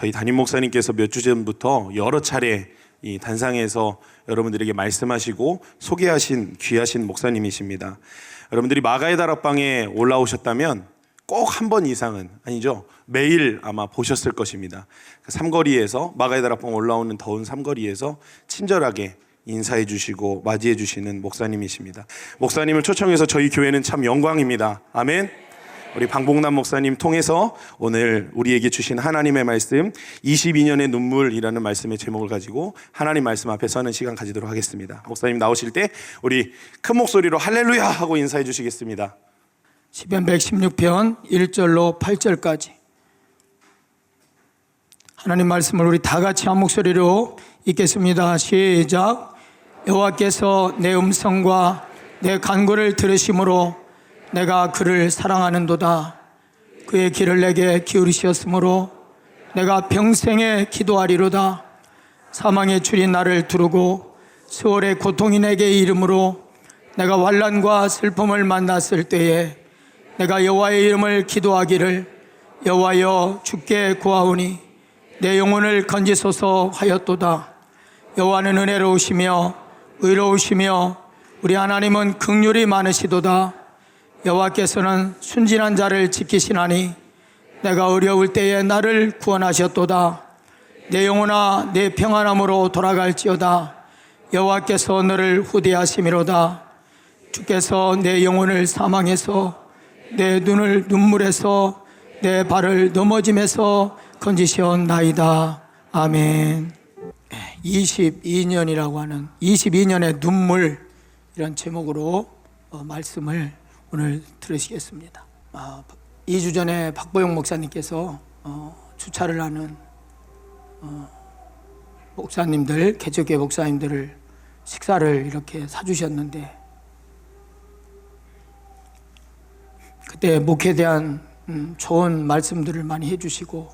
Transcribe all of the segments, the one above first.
저희 담임 목사님께서 몇 주 전부터 여러 차례 이 단상에서 여러분들에게 말씀하시고 소개하신 귀하신 목사님이십니다. 여러분들이 마가의 다락방에 올라오셨다면 꼭 한 번 이상은, 아니죠, 매일 아마 보셨을 것입니다. 삼거리에서, 마가의 다락방 올라오는 더운 삼거리에서 친절하게 인사해 주시고 맞이해 주시는 목사님이십니다. 목사님을 초청해서 저희 교회는 참 영광입니다. 아멘. 우리 방복남 목사님 통해서 오늘 우리에게 주신 하나님의 말씀, 22년의 눈물이라는 말씀의 제목을 가지고 하나님 말씀 앞에 서는 시간 가지도록 하겠습니다. 목사님 나오실 때 우리 큰 목소리로 할렐루야 하고 인사해 주시겠습니다. 시편 116편 1절로 8절까지 하나님 말씀을 우리 다 같이 한 목소리로 읽겠습니다. 시작. 여호와께서 내 음성과 내 간구를 들으심으로 내가 그를 사랑하는도다. 그의 길을 내게 기울이셨으므로 내가 평생에 기도하리로다. 사망의 줄이 나를 두르고 수월의 고통이 내게 이름으로 내가 환난과 슬픔을 만났을 때에 내가 여호와의 이름을 기도하기를 여호와여 주께 구하오니 내 영혼을 건지소서 하였도다. 여호와는 은혜로우시며 의로우시며 우리 하나님은 긍휼이 많으시도다. 여호와께서는 순진한 자를 지키시나니 내가 어려울 때에 나를 구원하셨도다. 내 영혼아 내 평안함으로 돌아갈지어다. 여호와께서 너를 후대하심이로다. 주께서 내 영혼을 사망에서 내 눈을 눈물에서 내 발을 넘어짐에서 건지셨나이다. 아멘. 22년이라고 하는 22년의 눈물, 이런 제목으로 말씀을 오늘 들으시겠습니다. 2주 전에 박보영 목사님께서 주차를 하는 목사님들, 개척교회 목사님들을 식사를 이렇게 사주셨는데, 그때 목회에 대한 좋은 말씀들을 많이 해주시고,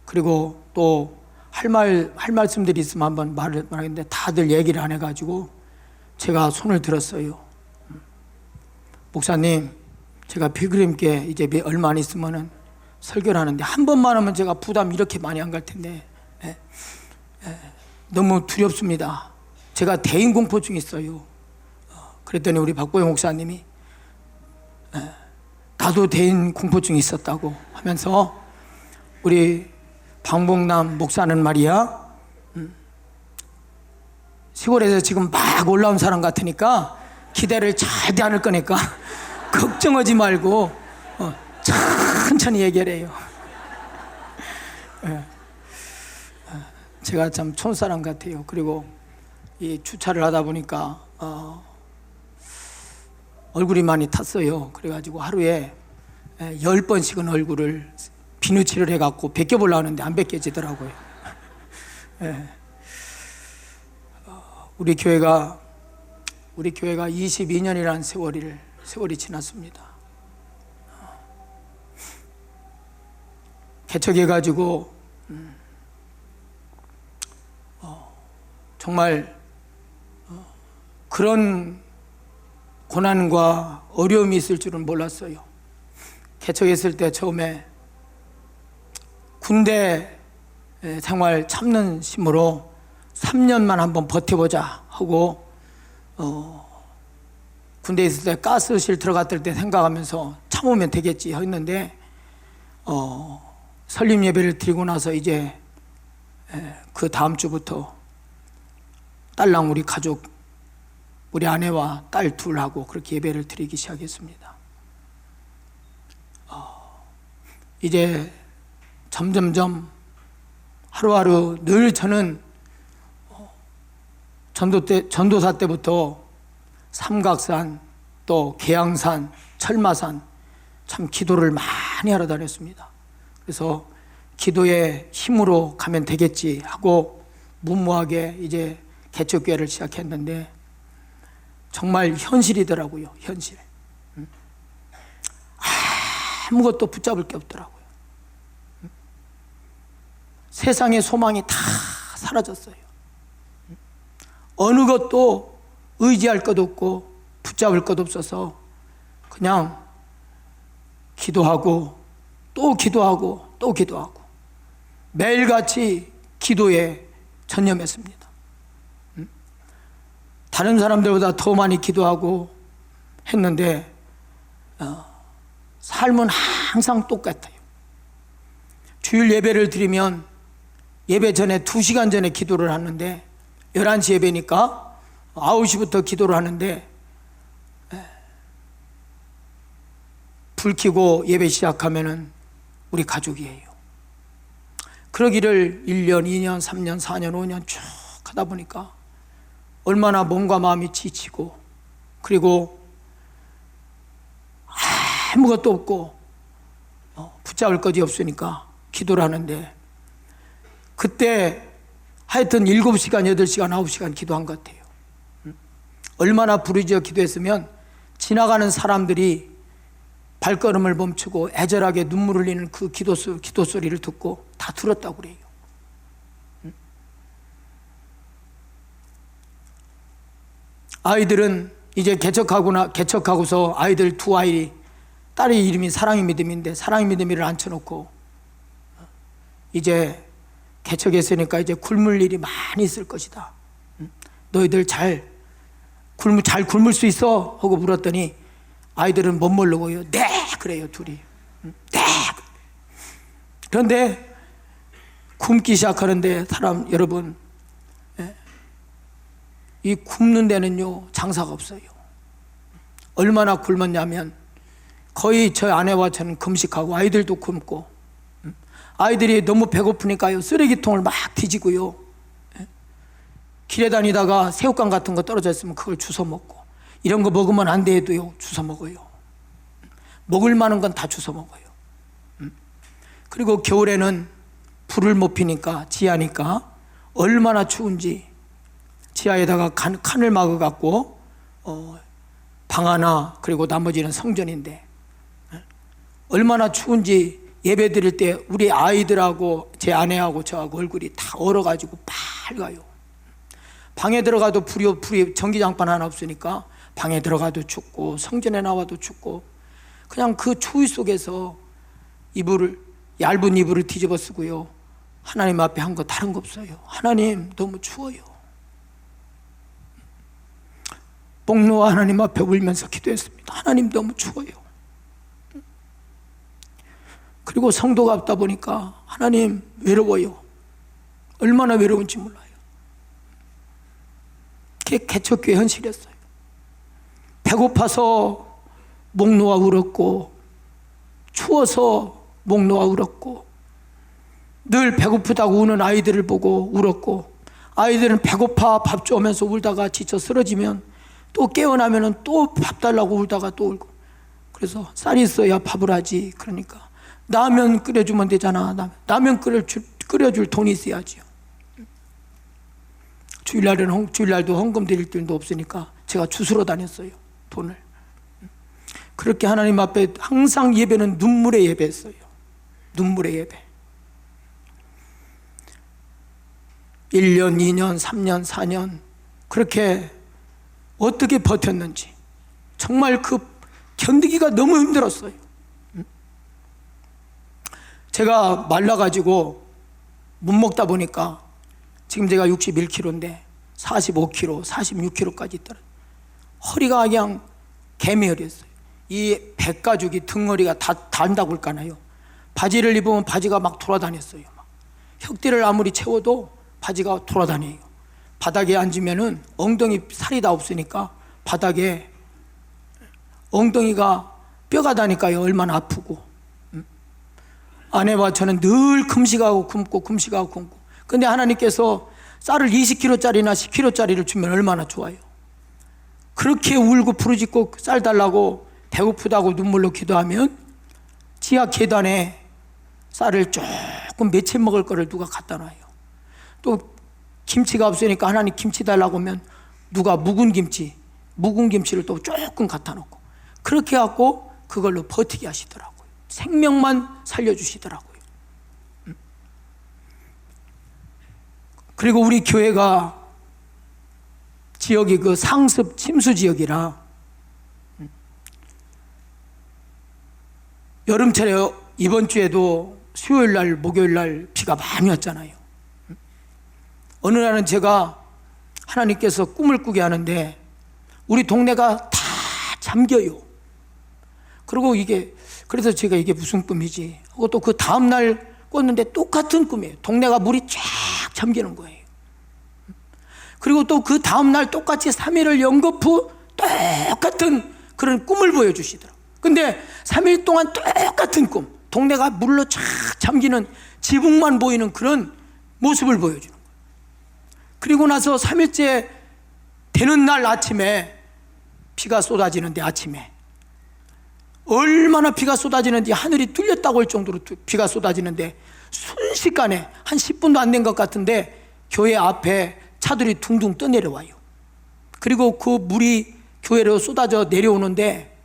그리고 또 할 말씀들이 있으면 한번 말하는데 다들 얘기를 안 해가지고 제가 손을 들었어요. 목사님, 제가 필그림께 이제 얼마 안 있으면은 설교를 하는데 한 번만 하면 제가 부담 이렇게 많이 안 갈 텐데 너무 두렵습니다. 제가 대인 공포증이 있어요. 그랬더니 우리 박보영 목사님이 나도 대인 공포증이 있었다고 하면서, 우리 방복남 목사는 말이야, 시골에서 지금 막 올라온 사람 같으니까 기대를 절대 않을 거니까 걱정하지 말고 천천히 얘기해요. 제가 참 촌사람 같아요. 그리고 이 주차를 하다 보니까 얼굴이 많이 탔어요. 그래가지고 하루에 10번씩은 얼굴을 비누칠을 해갖고 벗겨보려고 하는데 안 벗겨지더라고요. 우리 교회가 22년이라는 세월이 지났습니다. 개척해가지고 정말 그런 고난과 어려움이 있을 줄은 몰랐어요. 개척했을 때 처음에 군대 생활 참는 심으로 3년만 한번 버텨보자 하고 군대에 있을 때 가스실 들어갔을 때 생각하면서 참으면 되겠지 했는데, 설립 예배를 드리고 나서 이제 그 다음 주부터 딸랑 우리 가족, 우리 아내와 딸 둘하고 그렇게 예배를 드리기 시작했습니다. 이제 점점점 하루하루 늘 저는 전도사 때부터 삼각산, 또 계양산, 철마산 참 기도를 많이 하러 다녔습니다. 그래서 기도의 힘으로 가면 되겠지 하고 무모하게 이제 개척교회를 시작했는데 정말 현실이더라고요. 현실. 아무것도 붙잡을 게 없더라고요. 세상의 소망이 다 사라졌어요. 어느 것도 의지할 것 없고 붙잡을 것 없어서 그냥 기도하고 또 기도하고 또 기도하고 매일같이 기도에 전념했습니다. 다른 사람들보다 더 많이 기도하고 했는데 삶은 항상 똑같아요. 주일 예배를 드리면 예배 전에 2시간 전에 기도를 하는데 11시 예배니까 9시부터 기도를 하는데 불 켜고 예배 시작하면은 우리 가족이에요. 그러기를 1년, 2년, 3년, 4년, 5년 쭉 하다 보니까 얼마나 몸과 마음이 지치고 그리고 아무것도 없고 붙잡을 것이 없으니까 기도를 하는데 그때 하여튼 7시간, 8시간, 9시간 기도한 것 같아요. 얼마나 부르짖어 기도했으면 지나가는 사람들이 발걸음을 멈추고 애절하게 눈물 흘리는 그 기도 소리를 듣고 다 들었다고 그래요. 아이들은 이제 개척하고서 아이들 2아이, 딸의 이름이 사랑의 믿음인데 사랑의 믿음이를 앉혀놓고 이제 개척했으니까 이제 굶을 일이 많이 있을 것이다. 너희들 잘 굶을 수 있어? 하고 물었더니 아이들은 못 모르고요. 네! 그래요, 둘이. 네! 그런데 굶기 시작하는데 여러분, 이 굶는 데는요, 장사가 없어요. 얼마나 굶었냐면 거의 저 아내와 저는 금식하고 아이들도 굶고 아이들이 너무 배고프니까요, 쓰레기통을 막 뒤지고요. 길에 다니다가 새우깡 같은 거 떨어져 있으면 그걸 주워 먹고 이런 거 먹으면 안 돼 해도요, 주워 먹어요. 먹을 만한 건 다 주워 먹어요. 그리고 겨울에는 불을 못 피니까 지하니까 얼마나 추운지 지하에다가 칸을 막아갖고 방 하나 그리고 나머지는 성전인데 얼마나 추운지 예배 드릴 때 우리 아이들하고 제 아내하고 저하고 얼굴이 다 얼어가지고 빨가요. 방에 들어가도 불이 전기장판 하나 없으니까 방에 들어가도 춥고 성전에 나와도 춥고 그냥 그 추위 속에서 얇은 이불을 뒤집어 쓰고요. 하나님 앞에 한 거 다른 거 없어요. 하나님 너무 추워요. 복노와 하나님 앞에 울면서 기도했습니다. 하나님 너무 추워요. 그리고 성도가 없다 보니까 하나님 외로워요. 얼마나 외로운지 몰라요. 그게 개척교회 현실이었어요. 배고파서 목 놓아 울었고 추워서 목 놓아 울었고 늘 배고프다고 우는 아이들을 보고 울었고 아이들은 배고파 밥 줘면서 울다가 지쳐 쓰러지면 또 깨어나면 또 밥 달라고 울다가 또 울고 그래서 쌀이 있어야 밥을 하지. 그러니까 라면 끓여주면 되잖아. 라면 끓여줄 돈이 있어야지요. 주일날도 헌금 드릴 돈도 없으니까 제가 주스러 다녔어요. 돈을. 그렇게 하나님 앞에 항상 예배는 눈물의 예배였어요. 눈물의 예배. 1년, 2년, 3년, 4년 그렇게 어떻게 버텼는지 정말 그 견디기가 너무 힘들었어요. 제가 말라가지고 못 먹다 보니까 지금 제가 61kg인데 45kg, 46kg까지 있더라고요. 허리가 그냥 개미허리였어요. 이 백가죽이 등허리가 다 단다고 할까나요? 바지를 입으면 바지가 막 돌아다녔어요. 혁대를 아무리 채워도 바지가 돌아다녀요. 바닥에 앉으면은 엉덩이 살이 다 없으니까 바닥에 엉덩이가 뼈가 다니까요. 얼마나 아프고. 아내와 저는 늘 금식하고 굶고 근데 하나님께서 쌀을 20kg짜리나 10kg짜리를 주면 얼마나 좋아요. 그렇게 울고 부르짖고 쌀 달라고 배고프다고 눈물로 기도하면 지하 계단에 쌀을 조금 몇 채 먹을 거를 누가 갖다 놔요. 또 김치가 없으니까 하나님 김치 달라고 하면 누가 묵은 김치를 또 조금 갖다 놓고 그렇게 갖고 그걸로 버티게 하시더라고요. 생명만 살려주시더라고요. 그리고 우리 교회가 지역이 그 상습 침수 지역이라 여름철에 이번 주에도 수요일 날, 목요일 날 비가 많이 왔잖아요. 어느 날은 제가 하나님께서 꿈을 꾸게 하는데 우리 동네가 다 잠겨요. 그리고 그래서 제가 이게 무슨 꿈이지 하고 또 그 다음날 꿨는데 똑같은 꿈이에요. 동네가 물이 쫙 잠기는 거예요. 그리고 또 그 다음날 똑같이 3일을 연거푸 똑같은 그런 꿈을 보여주시더라고요. 근데 3일 동안 똑같은 꿈, 동네가 물로 쫙 잠기는 지붕만 보이는 그런 모습을 보여주는 거예요. 그리고 나서 3일째 되는 날 아침에 비가 쏟아지는데, 아침에 얼마나 비가 쏟아지는지 하늘이 뚫렸다고 할 정도로 비가 쏟아지는데 순식간에 한 10분도 안 된 것 같은데 교회 앞에 차들이 둥둥 떠내려와요. 그리고 그 물이 교회로 쏟아져 내려오는데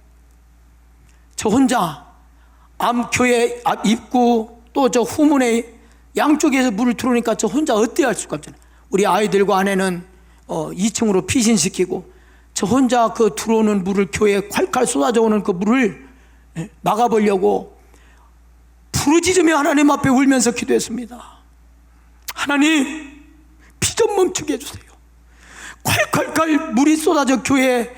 저 혼자 교회 앞 입구 또 저 후문에 양쪽에서 물을 들어오니까 저 혼자 어때야 할 수가 없잖아요. 우리 아이들과 아내는 2층으로 피신시키고 저 혼자 그 들어오는 물을, 교회에 콸콸 쏟아져 오는 그 물을 막아보려고 부르짖으며 하나님 앞에 울면서 기도했습니다. 하나님, 비 좀 멈추게 해주세요. 콸콸콸 물이 쏟아져 교회에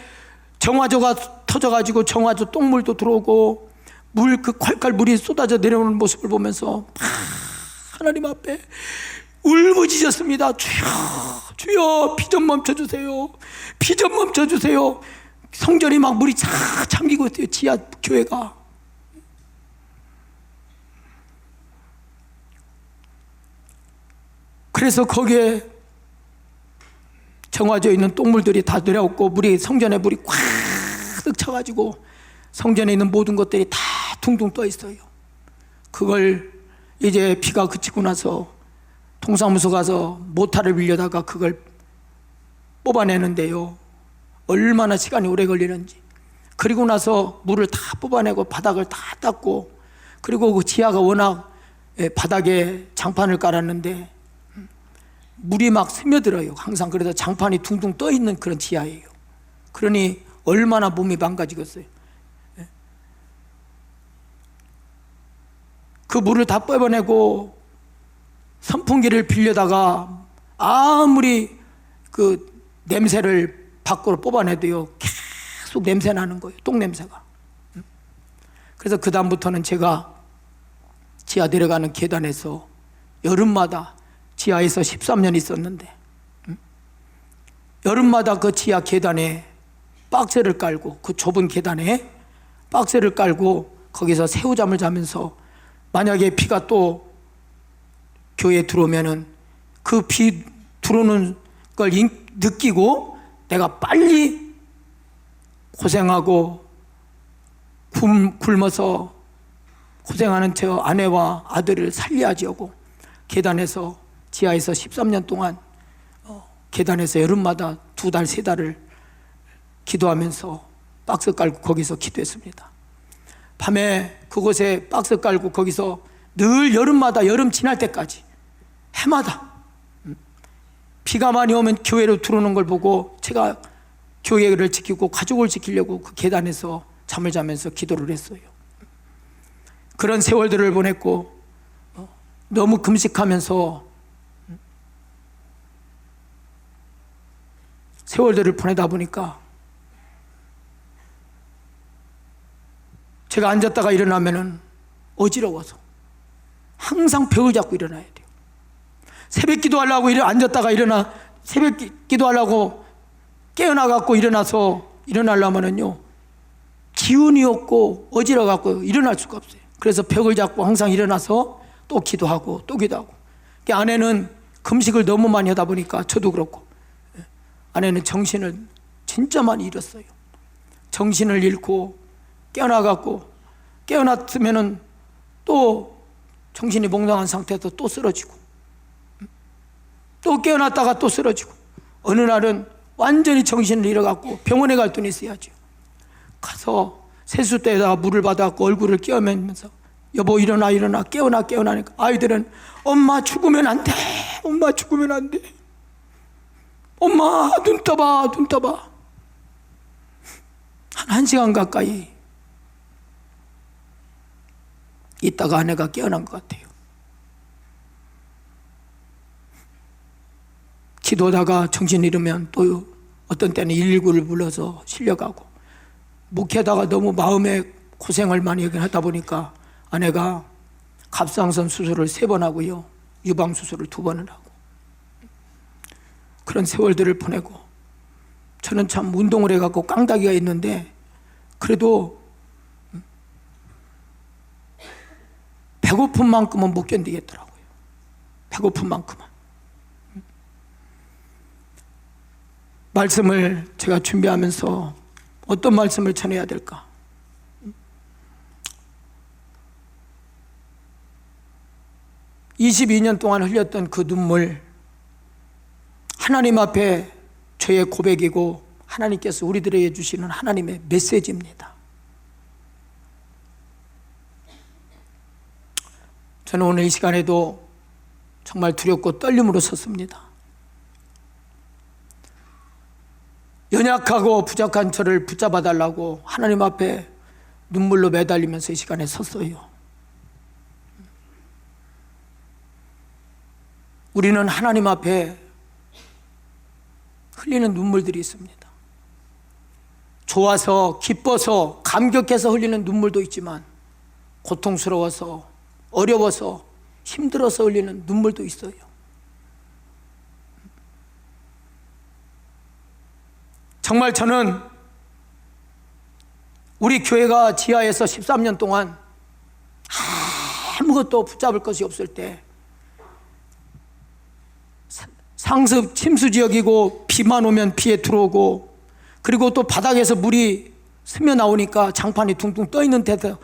정화조가 터져가지고 정화조 똥물도 들어오고 그 콸콸 물이 쏟아져 내려오는 모습을 보면서 하나님 앞에 울부짖었습니다. 주여, 주여, 비 좀 멈춰주세요. 비 좀 멈춰주세요. 성전이 막 물이 쫙 잠기고 있어요. 지하 교회가. 그래서 거기에 정화져 있는 똥물들이 다 내려오고 성전에 물이 꽉 차가지고 성전에 있는 모든 것들이 다 둥둥 떠 있어요. 그걸 이제 비가 그치고 나서 동사무소 가서 모타를 빌려다가 그걸 뽑아내는데요, 얼마나 시간이 오래 걸리는지. 그리고 나서 물을 다 뽑아내고 바닥을 다 닦고, 그리고 그 지하가 워낙 바닥에 장판을 깔았는데 물이 막 스며들어요. 항상. 그래서 장판이 둥둥 떠 있는 그런 지하예요. 그러니 얼마나 몸이 망가지겠어요. 그 물을 다 뽑아내고 선풍기를 빌려다가 아무리 그 냄새를 밖으로 뽑아내도요, 계속 냄새 나는 거예요. 똥 냄새가. 그래서 그 다음부터는 제가 지하 내려가는 계단에서 여름마다, 지하에서 13년 있었는데 여름마다 그 지하 계단에 박스를 깔고, 그 좁은 계단에 박스를 깔고 거기서 새우잠을 자면서 만약에 비가 또 교회에 들어오면은 그 비 들어오는 걸 느끼고 내가 빨리 고생하고 굶어서 고생하는 저 아내와 아들을 살려야지 하고 계단에서, 지하에서 13년 동안 계단에서 여름마다 2달, 3달을 기도하면서 박스 깔고 거기서 기도했습니다. 밤에 그곳에 박스 깔고 거기서 늘 여름마다, 여름 지날 때까지 해마다 비가 많이 오면 교회로 들어오는 걸 보고 제가 교회를 지키고 가족을 지키려고 그 계단에서 잠을 자면서 기도를 했어요. 그런 세월들을 보냈고 너무 금식하면서 세월들을 보내다 보니까 제가 앉았다가 일어나면은 어지러워서 항상 벽을 잡고 일어나야 돼요. 새벽 기도하려고 앉았다가 새벽 기도하려고 깨어나갖고 일어나려면은요, 기운이 없고 어지러워갖고 일어날 수가 없어요. 그래서 벽을 잡고 항상 일어나서 또 기도하고 또 기도하고. 아내는 금식을 너무 많이 하다 보니까 저도 그렇고, 아내는 정신을 진짜 많이 잃었어요. 정신을 잃고 깨어났으면은 또 정신이 몽롱한 상태에서 또 쓰러지고, 또 깨어났다가 또 쓰러지고, 어느 날은 완전히 정신을 잃어갖고 병원에 갈 돈이 있어야죠. 가서 세수대에다가 물을 받아갖고 얼굴을 깨우면서 여보 일어나 깨어나니까 아이들은 엄마 죽으면 안 돼, 엄마 죽으면 안 돼, 엄마 눈 떠봐. 한 1시간 가까이 있다가 아내가 깨어난 것 같아요. 기도하다가 정신 잃으면 또 어떤 때는 119를 불러서 실려가고, 목회하다가 너무 마음에 고생을 많이 하다 보니까 아내가 갑상선 수술을 3번 하고요, 유방 수술을 2번을 하고, 그런 세월들을 보내고, 저는 참 운동을 해갖고 깡다기가 있는데 그래도 배고픈 만큼은 못 견디겠더라고요. 배고픈 만큼은. 말씀을 제가 준비하면서 어떤 말씀을 전해야 될까? (22년) 동안 흘렸던 그 눈물, 하나님 앞에 저의 고백이고 하나님께서 우리들에게 주시는 하나님의 메시지입니다. 저는 오늘 이 시간에도 정말 두렵고 떨림으로 섰습니다. 연약하고 부족한 저를 붙잡아 달라고 하나님 앞에 눈물로 매달리면서 이 시간에 섰어요. 우리는 하나님 앞에 흘리는 눈물들이 있습니다. 좋아서, 기뻐서, 감격해서 흘리는 눈물도 있지만 고통스러워서, 어려워서, 힘들어서 흘리는 눈물도 있어요. 정말 저는 우리 교회가 지하에서 13년 동안 아무것도 붙잡을 것이 없을 때, 상습 침수 지역이고 비만 오면 비에 들어오고, 그리고 또 바닥에서 물이 스며 나오니까 장판이 둥둥 떠 있는 데서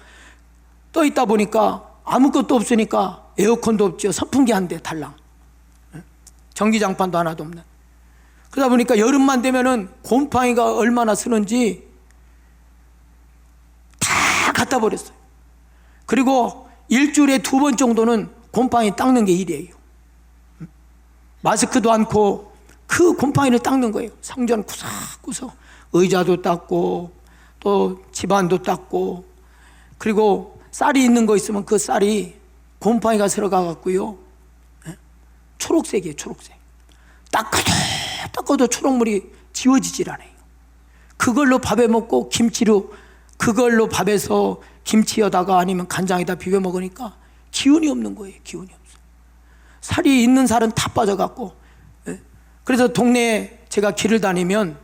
떠 있다 보니까 아무것도 없으니까 에어컨도 없죠. 선풍기 한 대 달랑, 전기장판도 하나도 없는. 그러다 보니까 여름만 되면은 곰팡이가 얼마나 쓰는지 다 갖다 버렸어요. 그리고 일주일에 2번 정도는 곰팡이 닦는 게 일이에요. 마스크도 않고 그 곰팡이를 닦는 거예요. 상전 구석구석 의자도 닦고 또 집안도 닦고, 그리고 쌀이 있는 거 있으면 그 쌀이 곰팡이가 들어가 갖고요, 초록색이에요. 초록색. 닦아도 초록물이 지워지질 않아요. 그걸로 밥에 먹고 김치로, 그걸로 밥에서 김치에다가 아니면 간장에다 비벼 먹으니까 기운이 없는 거예요. 기운이 없어요. 살이 있는 살은 다 빠져갖고. 그래서 동네에 제가 길을 다니면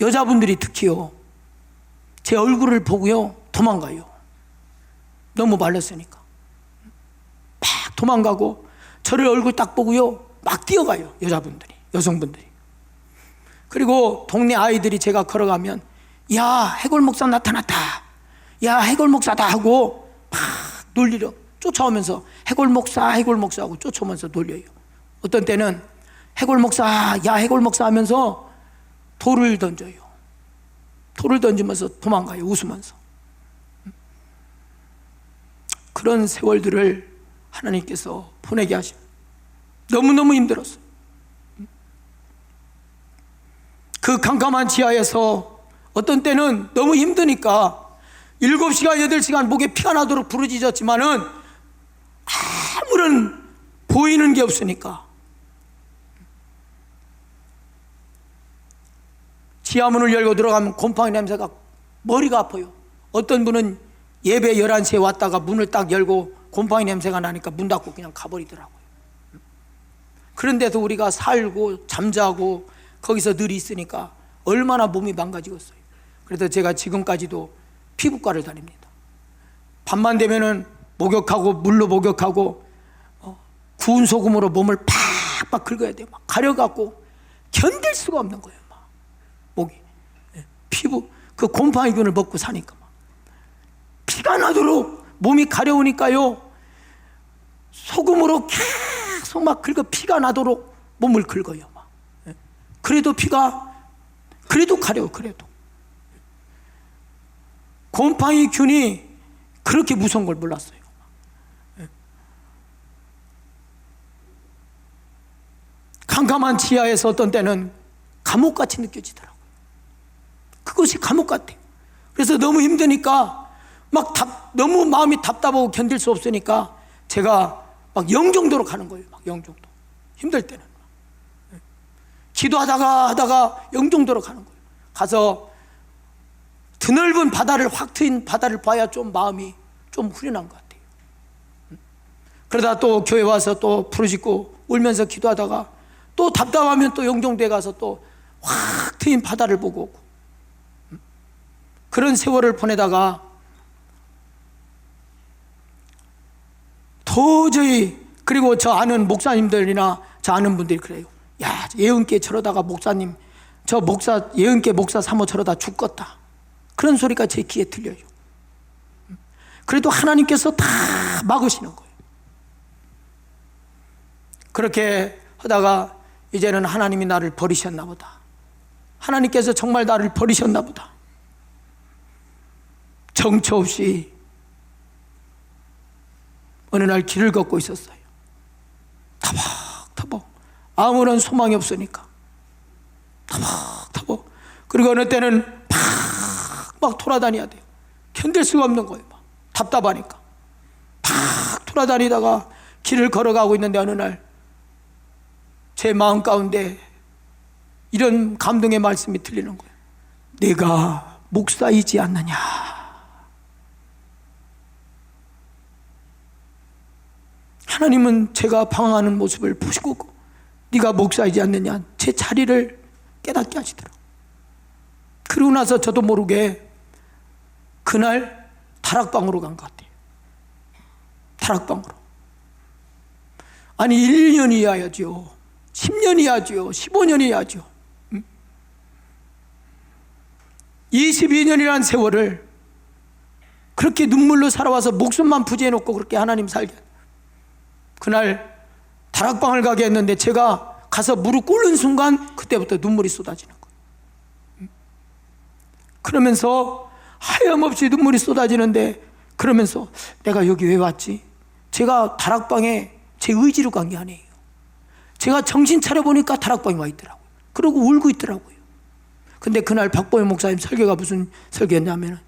여자분들이 특히요, 제 얼굴을 보고요 도망가요. 너무 말랐으니까 막 도망가고, 저를 얼굴 딱 보고요 막 뛰어가요. 여자분들이, 여성분들이. 그리고 동네 아이들이 제가 걸어가면 야, 해골 목사 나타났다, 야, 해골 목사다 하고 막 놀리려 쫓아오면서 해골 목사 하고 쫓아오면서 놀려요. 어떤 때는 해골 목사, 야, 해골 목사 하면서 돌을 던져요. 돌을 던지면서 도망가요. 웃으면서. 그런 세월들을 하나님께서 보내게 하시고 너무너무 힘들었어요. 그 캄캄한 지하에서 어떤 때는 너무 힘드니까 7시간, 8시간 목에 피가 나도록 부르짖었지만은 아무런 보이는 게 없으니까 지하문을 열고 들어가면 곰팡이 냄새가 머리가 아파요. 어떤 분은 예배 11시에 왔다가 문을 딱 열고 곰팡이 냄새가 나니까 문 닫고 그냥 가버리더라고요. 그런데도 우리가 살고 잠자고 거기서 늘 있으니까 얼마나 몸이 망가지겠어요. 그래서 제가 지금까지도 피부과를 다닙니다. 밤만 되면은 목욕하고 물로 목욕하고 구운 소금으로 몸을 팍팍 긁어야 돼요. 막 가려갖고 견딜 수가 없는 거예요. 막 목이, 피부, 그 곰팡이균을 먹고 사니까 막 피가 나도록 몸이 가려우니까요, 소금으로 계속 막 긁어 피가 나도록 몸을 긁어요. 막. 그래도 그래도 가려워. 그래도 곰팡이 균이 그렇게 무서운 걸 몰랐어요. 캄캄한 지하에서 어떤 때는 감옥같이 느껴지더라고요. 그것이 감옥 같아요. 그래서 너무 힘드니까 너무 마음이 답답하고 견딜 수 없으니까 제가 막 영종도로 가는 거예요. 막 영종도. 힘들 때는. 기도하다가 영종도로 가는 거예요. 가서 드넓은 바다를, 확 트인 바다를 봐야 좀 마음이 좀 후련한 것 같아요. 그러다 또 교회 와서 또 부르짖고 울면서 기도하다가 또 답답하면 또 영종도에 가서 또 확 트인 바다를 보고 오고, 그런 세월을 보내다가 도저히, 그리고 저 아는 목사님들이나 저 아는 분들이 그래요. 야, 예언께 저러다가 목사님, 저 목사, 예언께 목사 사모 저러다 죽겠다, 그런 소리가 제 귀에 들려요. 그래도 하나님께서 다 막으시는 거예요. 그렇게 하다가 이제는 하나님이 나를 버리셨나 보다, 하나님께서 정말 나를 버리셨나 보다, 정처 없이 어느 날 길을 걷고 있었어요. 타벅타벅, 아무런 소망이 없으니까 타벅타벅. 그리고 어느 때는 막 돌아다녀야 돼요. 견딜 수가 없는 거예요. 막 답답하니까 팍 돌아다니다가 길을 걸어가고 있는데 어느 날 제 마음 가운데 이런 감동의 말씀이 들리는 거예요. 내가 목사이지 않느냐, 하나님은 제가 방황하는 모습을 보시고 네가 목사이지 않느냐, 제 자리를 깨닫게 하시더라고요. 그러고 나서 저도 모르게 그날 다락방으로 간 것 같아요. 다락방으로. 아니 1년이 해야죠, 10년이 해야죠, 15년이 해야죠. 22년이라는 세월을 그렇게 눈물로 살아와서 목숨만 부지해놓고 그렇게 하나님 살게, 그날 다락방을 가게 했는데 제가 가서 무릎 꿇는 순간 그때부터 눈물이 쏟아지는 거예요. 그러면서 하염없이 눈물이 쏟아지는데, 그러면서 내가 여기 왜 왔지? 제가 다락방에 제 의지로 간 게 아니에요. 제가 정신 차려보니까 다락방에 와 있더라고요. 그러고 울고 있더라고요. 근데 그날 박보영 목사님 설교가 무슨 설교였냐면,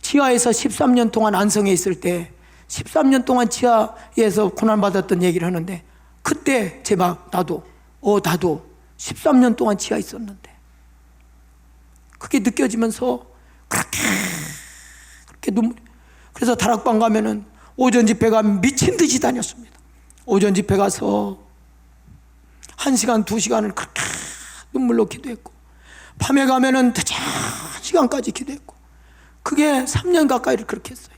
지하에서 13년 동안 안성에 있을 때 13년 동안 지하에서 고난받았던 얘기를 하는데, 그때 제가 나도 13년 동안 지하에 있었는데, 그게 느껴지면서 그렇게 눈물이. 그래서 다락방 가면은 오전 집회 가면 미친 듯이 다녔습니다. 오전 집회 가서 1시간 2시간을 그렇게 눈물로 기도했고, 밤에 가면은 늦은 시간까지 기도했고, 그게 3년 가까이를 그렇게 했어요.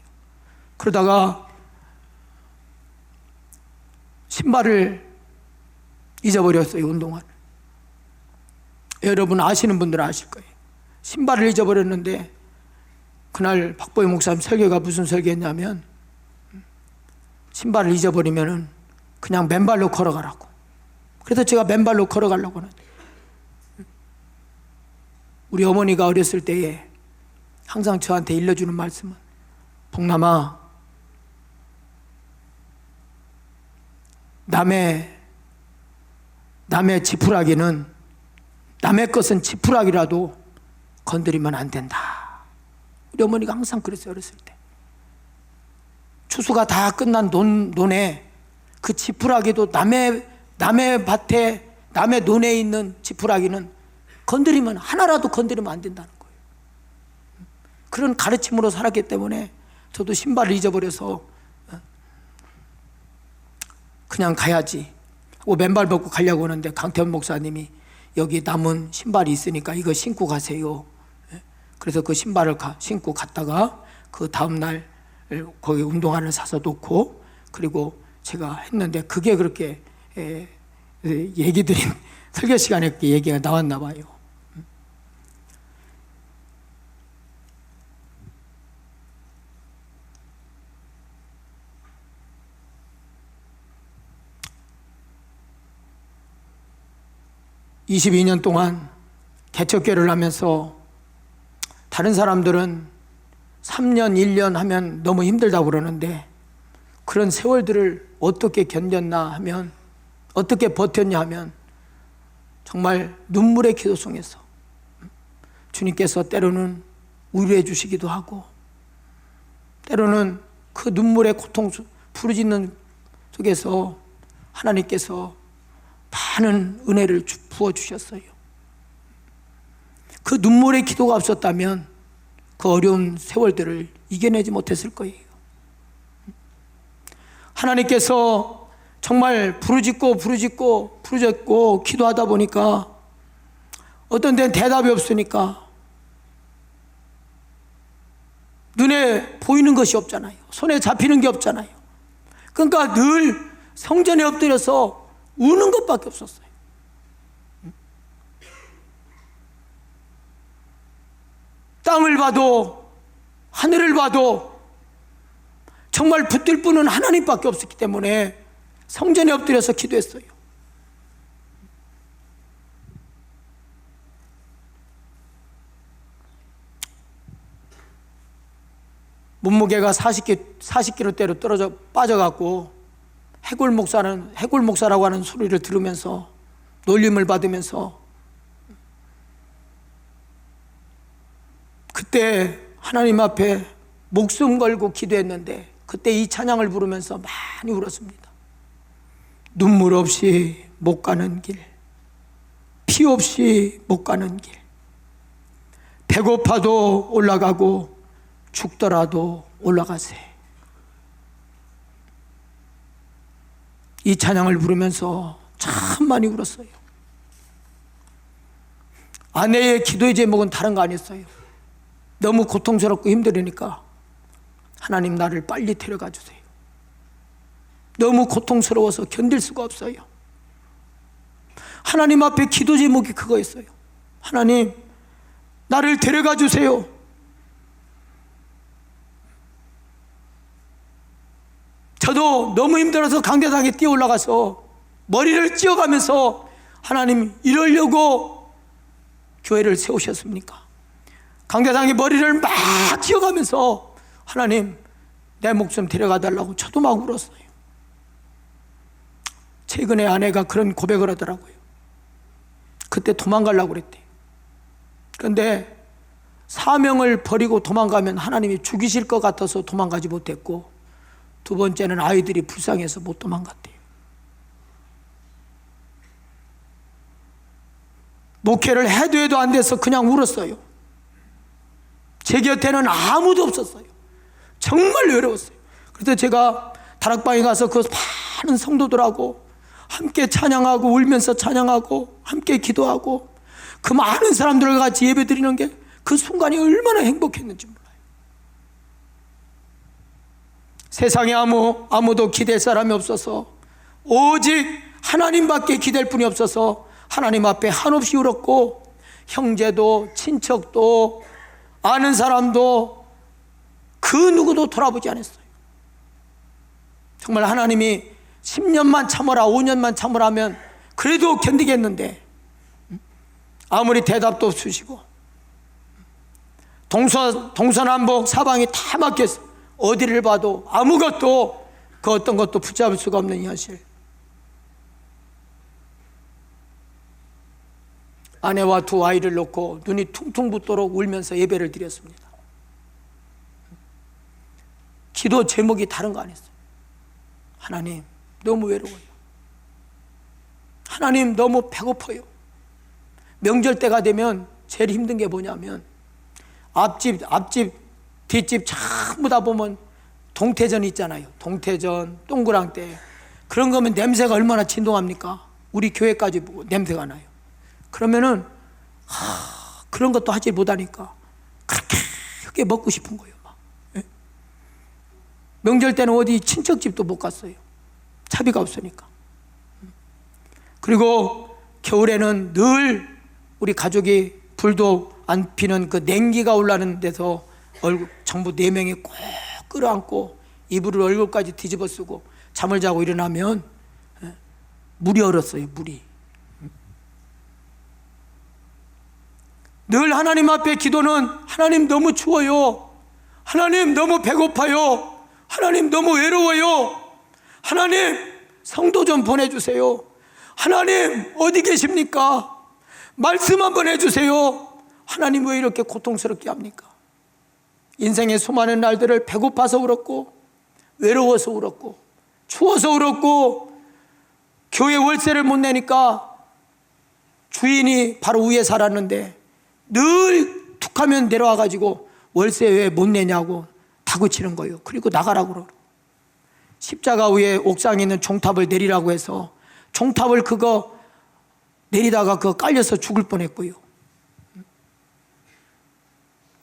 그러다가 신발을 잊어버렸어요. 운동화를. 여러분 아시는 분들은 아실 거예요. 신발을 잊어버렸는데, 그날 박보영 목사님 설교가 무슨 설교였냐면, 신발을 잊어버리면은 그냥 맨발로 걸어가라고. 그래서 제가 맨발로 걸어가려고 하는데, 우리 어머니가 어렸을 때에 항상 저한테 일러주는 말씀은, 봉남아, 남의 지푸라기는, 남의 것은 지푸라기라도 건드리면 안 된다. 우리 어머니가 항상 그랬어요. 어렸을 때 추수가 다 끝난 논에 그 지푸라기도, 남의 밭에, 남의 논에 있는 지푸라기는 건드리면, 하나라도 건드리면 안 된다는 거예요. 그런 가르침으로 살았기 때문에 저도 신발을 잊어버려서 그냥 가야지 하고 맨발 벗고 가려고 하는데, 강태원 목사님이 여기 남은 신발이 있으니까 이거 신고 가세요. 그래서 그 신발을 신고 갔다가 그 다음날 거기 운동화를 사서 놓고, 그리고 제가 했는데, 그게 그렇게 얘기 드린 설교 시간에 그렇게 얘기가 나왔나 봐요. (22년) 동안 개척교회를 하면서, 다른 사람들은 3년, 1년 하면 너무 힘들다고 그러는데, 그런 세월들을 어떻게 견뎠나 하면, 어떻게 버텼냐 하면, 정말 눈물의 기도 속에서 주님께서 때로는 위로해 주시기도 하고, 때로는 그 눈물의 고통, 부르짖는 속에서 하나님께서 많은 은혜를 부어주셨어요. 그 눈물의 기도가 없었다면 그 어려운 세월들을 이겨내지 못했을 거예요. 하나님께서 정말 부르짖고 기도하다 보니까 어떤 데는 대답이 없으니까 눈에 보이는 것이 없잖아요. 손에 잡히는 게 없잖아요. 그러니까 늘 성전에 엎드려서 우는 것밖에 없었어요. 땅을 봐도 하늘을 봐도 정말 붙들 분은 하나님밖에 없었기 때문에 성전에 엎드려서 기도했어요. 몸무게가 40kg대로 떨어져 빠져갖고 해골 목사라고 하는 소리를 들으면서 놀림을 받으면서 그때 하나님 앞에 목숨 걸고 기도했는데 그때 이 찬양을 부르면서 많이 울었습니다. 눈물 없이 못 가는 길, 피 없이 못 가는 길, 배고파도 올라가고 죽더라도 올라가세. 이 찬양을 부르면서 참 많이 울었어요. 아내의 기도의 제목은 다른 거 아니었어요. 너무 고통스럽고 힘들으니까 하나님 나를 빨리 데려가 주세요. 너무 고통스러워서 견딜 수가 없어요. 하나님 앞에 기도 제목이 그거였어요. 하나님 나를 데려가 주세요. 저도 너무 힘들어서 강대상에 뛰어 올라가서 머리를 찧어가면서 하나님 이러려고 교회를 세우셨습니까? 강대상에 머리를 막 찧어가면서 하나님 내 목숨 데려가 달라고 저도 막 울었어요. 최근에 아내가 그런 고백을 하더라고요. 그때 도망가려고 그랬대요. 그런데 사명을 버리고 도망가면 하나님이 죽이실 것 같아서 도망가지 못했고, 두 번째는 아이들이 불쌍해서 못 도망갔대요. 목회를 해도 안 돼서 그냥 울었어요. 제 곁에는 아무도 없었어요. 정말 외로웠어요. 그래서 제가 다락방에 가서 그 많은 성도들하고 함께 찬양하고 울면서 찬양하고 함께 기도하고 그 많은 사람들과 같이 예배 드리는 게 그 순간이 얼마나 행복했는지 몰라요. 세상에 아무도 기댈 사람이 없어서 오직 하나님밖에 기댈 분이 없어서 하나님 앞에 한없이 울었고, 형제도 친척도 아는 사람도 그 누구도 돌아보지 않았어요. 정말 하나님이 10년만 참으라 5년만 참으라 하면 그래도 견디겠는데 아무리 대답도 없으시고 동서남북 사방이 다 막혔어. 어디를 봐도 아무것도 그 어떤 것도 붙잡을 수가 없는 현실. 아내와 두 아이를 놓고 눈이 퉁퉁 붓도록 울면서 예배를 드렸습니다. 기도 제목이 다른 거 아니었어요. 하나님 너무 외로워요. 하나님 너무 배고파요. 명절 때가 되면 제일 힘든 게 뭐냐면 앞집 뒷집 전부 다 보면 동태전 있잖아요. 동태전, 동그랑떼 그런 거면 냄새가 얼마나 진동합니까? 우리 교회까지 보고 냄새가 나요. 그러면은 그런 것도 하지 못하니까 그렇게 먹고 싶은 거예요. 막. 예? 명절 때는 어디 친척집도 못 갔어요. 차비가 없으니까. 그리고 겨울에는 늘 우리 가족이 불도 안 피는 그 냉기가 올라오는 데서 전부 4명이 꼭 끌어안고 이불을 얼굴까지 뒤집어 쓰고 잠을 자고 일어나면 물이 얼었어요. 물이. 늘 하나님 앞에 기도는 하나님 너무 추워요. 하나님 너무 배고파요. 하나님 너무 외로워요. 하나님 성도 좀 보내주세요. 하나님 어디 계십니까? 말씀 한번 해주세요. 하나님 왜 이렇게 고통스럽게 합니까? 인생의 수많은 날들을 배고파서 울었고, 외로워서 울었고, 추워서 울었고, 교회 월세를 못 내니까 주인이 바로 위에 살았는데 늘 툭하면 내려와가지고 월세 왜 못 내냐고 다그치는 거예요. 그리고 나가라고 그러고, 십자가 위에 옥상에 있는 종탑을 내리라고 해서 종탑을 그거 내리다가 그거 깔려서 죽을 뻔했고요.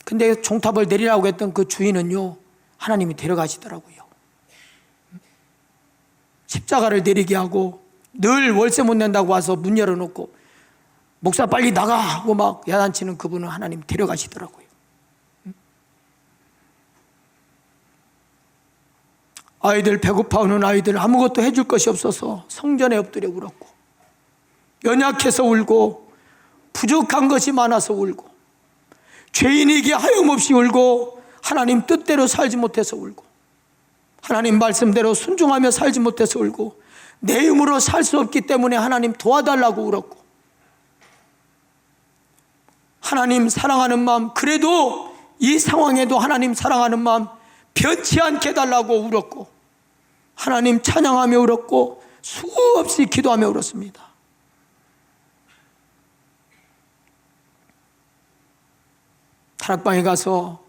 근데 종탑을 내리라고 했던 그 주인은요, 하나님이 데려가시더라고요. 십자가를 내리게 하고 늘 월세 못 낸다고 와서 문 열어놓고 목사 빨리 나가 하고 막 야단치는 그분은 하나님 데려가시더라고요. 아이들 배고파하는 아이들 아무것도 해줄 것이 없어서 성전에 엎드려 울었고, 연약해서 울고, 부족한 것이 많아서 울고, 죄인이기에 하염없이 울고, 하나님 뜻대로 살지 못해서 울고, 하나님 말씀대로 순종하며 살지 못해서 울고, 내 힘으로 살 수 없기 때문에 하나님 도와달라고 울었고, 하나님 사랑하는 마음, 그래도 이 상황에도 하나님 사랑하는 마음 변치 않게 해달라고 울었고, 하나님 찬양하며 울었고, 수없이 기도하며 울었습니다. 타락방에 가서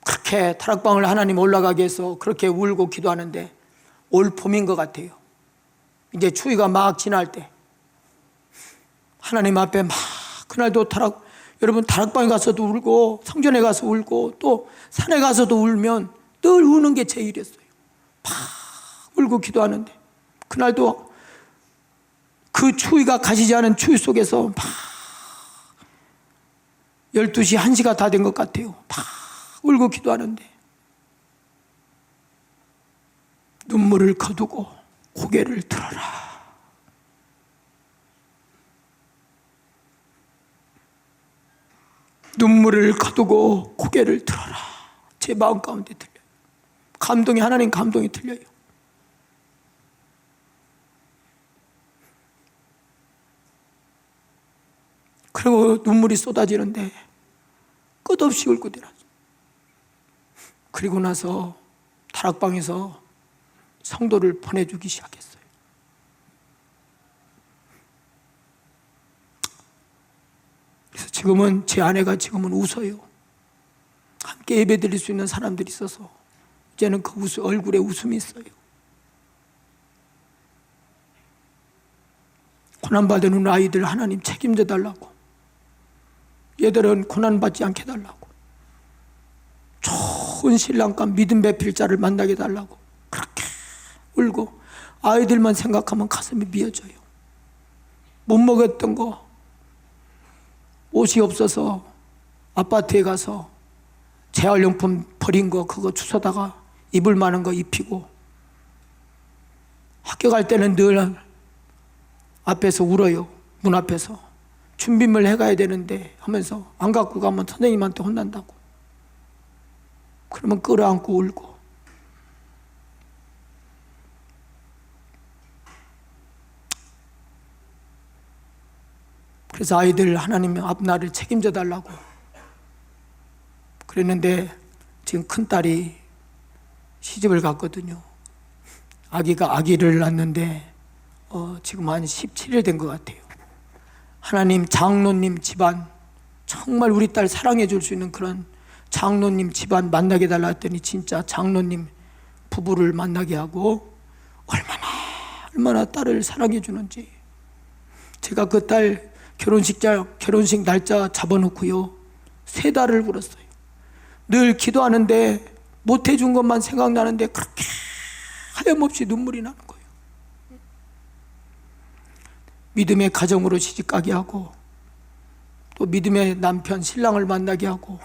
그렇게 타락방을 하나님 올라가게 해서 그렇게 울고 기도하는데 올 봄인 것 같아요. 이제 추위가 막 지날 때 하나님 앞에 막, 그날도 여러분 타락방에 가서도 울고 성전에 가서 울고 또 산에 가서도 울면 늘 우는 게 제 일이었어요. 막 울고 기도하는데 그날도 그 추위가 가시지 않은 추위 속에서 막 12시, 1시가 다 된 것 같아요. 막 울고 기도하는데 눈물을 거두고 고개를 들어라. 눈물을 거두고 고개를 들어라. 제 마음 가운데 들려요. 감동이, 하나님 감동이 들려요. 그리고 눈물이 쏟아지는데 끝없이 울고 들어요. 그리고 나서 다락방에서 성도를 보내주기 시작했어요. 그래서 지금은 제 아내가 지금은 웃어요. 함께 예배 드릴 수 있는 사람들이 있어서 이제는 그 얼굴에 웃음이 있어요. 고난받는 아이들 하나님 책임져 달라고, 얘들은 고난받지 않게 해달라고, 좋은 신랑과 믿음 베필 자를 만나게 해달라고 그렇게 울고, 아이들만 생각하면 가슴이 미어져요. 못 먹었던 거, 옷이 없어서 아파트에 가서 재활용품 버린 거 그거 주워다가 입을 만한 거 입히고, 학교 갈 때는 늘 앞에서 울어요. 문 앞에서 준비물 해가야 되는데 하면서 안 갖고 가면 선생님한테 혼난다고. 그러면 끌어안고 울고. 그래서 아이들 하나님의 앞날을 책임져 달라고 그랬는데 지금 큰딸이 시집을 갔거든요. 아기를 낳는데 지금 한 17일 된 것 같아요. 하나님 장로님 집안, 정말 우리 딸 사랑해 줄 수 있는 그런 장로님 집안 만나게 달라 했더니 진짜 장로님 부부를 만나게 하고 얼마나 딸을 사랑해 주는지. 제가 그 딸 결혼식 날짜 잡아놓고요 3달을 울었어요. 늘 기도하는데 못 해준 것만 생각나는데 그렇게 하염없이 눈물이 나는 거예요. 믿음의 가정으로 시집가게 하고 또 믿음의 남편 신랑을 만나게 하고,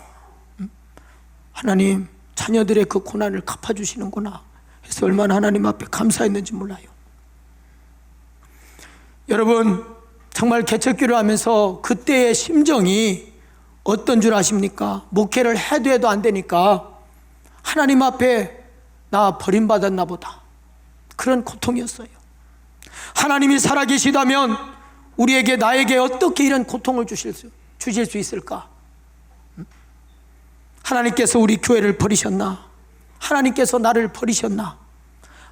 하나님 자녀들의 그 고난을 갚아주시는구나 해서 얼마나 하나님 앞에 감사했는지 몰라요. 여러분 정말 개척기를 하면서 그때의 심정이 어떤 줄 아십니까? 목회를 해도 안 되니까 하나님 앞에 나 버림받았나 보다, 그런 고통이었어요. 하나님이 살아계시다면 우리에게, 나에게 어떻게 이런 고통을 주실 수 있을까? 하나님께서 우리 교회를 버리셨나? 하나님께서 나를 버리셨나?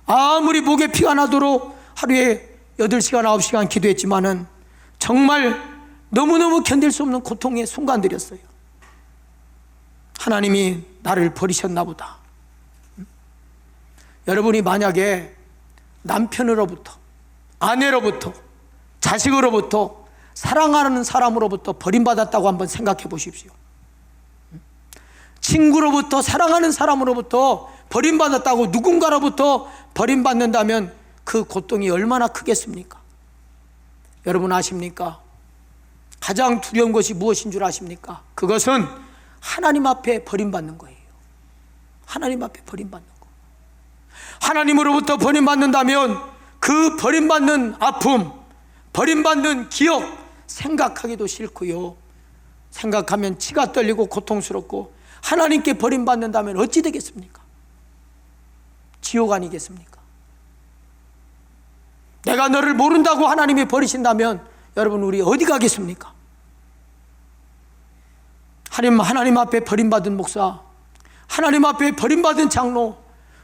아무리 목에 피가 나도록 하루에 8시간 9시간 기도했지만은 정말 너무너무 견딜 수 없는 고통의 순간들이었어요. 하나님이 나를 버리셨나 보다. 여러분이 만약에 남편으로부터, 아내로부터, 자식으로부터, 사랑하는 사람으로부터 버림받았다고 한번 생각해 보십시오. 친구로부터, 사랑하는 사람으로부터 버림받았다고, 누군가로부터 버림받는다면 그 고통이 얼마나 크겠습니까? 여러분 아십니까? 가장 두려운 것이 무엇인 줄 아십니까? 그것은 하나님 앞에 버림받는 거예요. 하나님 앞에 버림받는 거. 하나님으로부터 버림받는다면 그 버림받는 아픔, 버림받는 기억 생각하기도 싫고요. 생각하면 치가 떨리고 고통스럽고, 하나님께 버림받는다면 어찌 되겠습니까? 지옥 아니겠습니까? 내가 너를 모른다고 하나님이 버리신다면 여러분 우리 어디 가겠습니까? 하나님 앞에 버림받은 목사, 하나님 앞에 버림받은 장로,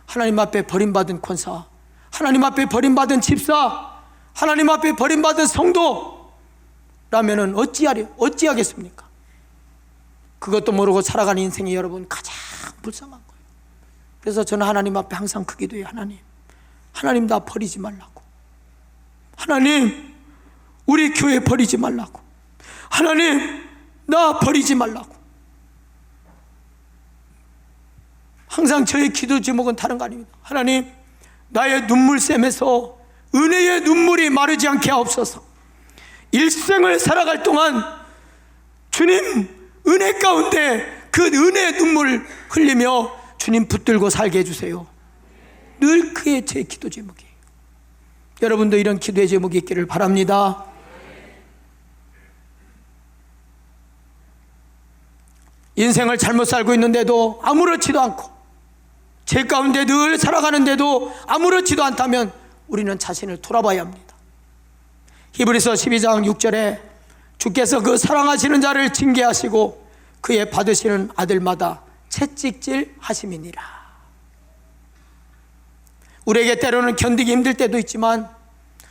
하나님 앞에 버림받은 권사, 하나님 앞에 버림받은 집사, 하나님 앞에 버림받은 성도라면은 어찌하겠습니까? 그것도 모르고 살아가는 인생이 여러분 가장 불쌍한 거예요. 그래서 저는 하나님 앞에 항상 그 기도해요. 하나님 나 버리지 말라고. 하나님 우리 교회 버리지 말라고. 하나님 나 버리지 말라고. 항상 저의 기도 제목은 다른 거 아닙니다. 하나님 나의 눈물샘에서 은혜의 눈물이 마르지 않게 하옵소서. 일생을 살아갈 동안 주님 은혜 가운데 그 은혜의 눈물을 흘리며 주님 붙들고 살게 해주세요. 늘 그게 제 기도 제목이에요. 여러분도 이런 기도의 제목이 있기를 바랍니다. 인생을 잘못 살고 있는데도 아무렇지도 않고 죄 가운데 늘 살아가는데도 아무렇지도 않다면 우리는 자신을 돌아봐야 합니다. 히브리서 12장 6절에 주께서 그 사랑하시는 자를 징계하시고 그의 받으시는 아들마다 채찍질 하심이니라. 우리에게 때로는 견디기 힘들 때도 있지만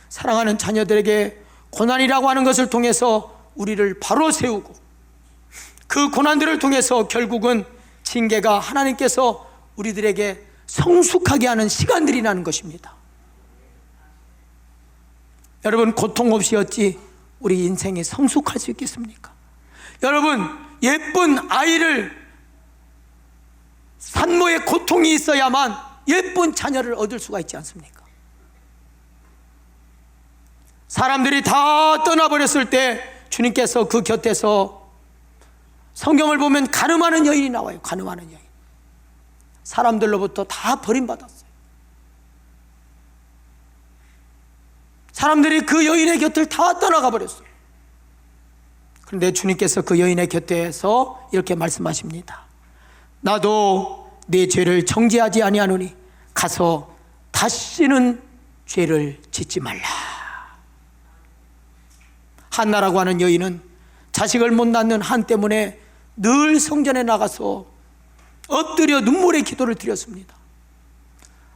사랑하는 자녀들에게 고난이라고 하는 것을 통해서 우리를 바로 세우고 그 고난들을 통해서 결국은 징계가 하나님께서 우리들에게 성숙하게 하는 시간들이라는 것입니다. 여러분 고통 없이 어찌 우리 인생이 성숙할 수 있겠습니까? 여러분 예쁜 아이를 산모의 고통이 있어야만 예쁜 자녀를 얻을 수가 있지 않습니까? 사람들이 다 떠나버렸을 때 주님께서 그 곁에서 성경을 보면 간음하는 여인이 나와요. 간음하는 여인. 사람들로부터 다 버림받았어요. 사람들이 그 여인의 곁을 다 떠나가 버렸어요. 그런데 주님께서 그 여인의 곁에서 이렇게 말씀하십니다. 나도 네 죄를 정죄하지 아니하노니 가서 다시는 죄를 짓지 말라. 한나라고 하는 여인은 자식을 못 낳는 한 때문에 늘 성전에 나가서 엎드려 눈물의 기도를 드렸습니다.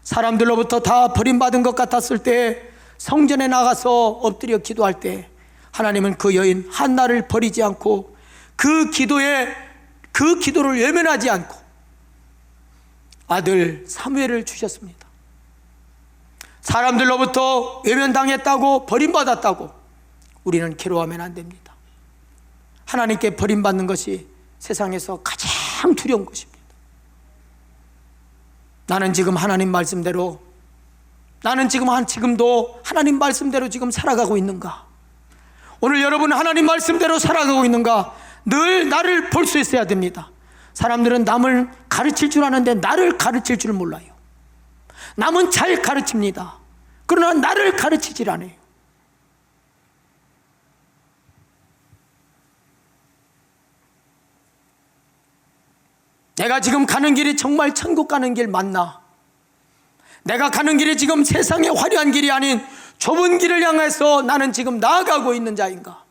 사람들로부터 다 버림받은 것 같았을 때 성전에 나가서 엎드려 기도할 때 하나님은 그 여인 한나를 버리지 않고 그 기도를 외면하지 않고 아들 사무엘을 주셨습니다. 사람들로부터 외면당했다고 버림받았다고 우리는 괴로워하면 안 됩니다. 하나님께 버림받는 것이 세상에서 가장 두려운 것입니다. 나는 지금 하나님 말씀대로, 나는 지금도 하나님 말씀대로 지금 살아가고 있는가? 오늘 여러분은 하나님 말씀대로 살아가고 있는가? 늘 나를 볼 수 있어야 됩니다. 사람들은 남을 가르칠 줄 아는데 나를 가르칠 줄 몰라요. 남은 잘 가르칩니다. 그러나 나를 가르치질 않아요. 내가 지금 가는 길이 정말 천국 가는 길 맞나? 내가 가는 길이 지금 세상의 화려한 길이 아닌 좁은 길을 향해서 나는 지금 나아가고 있는 자인가?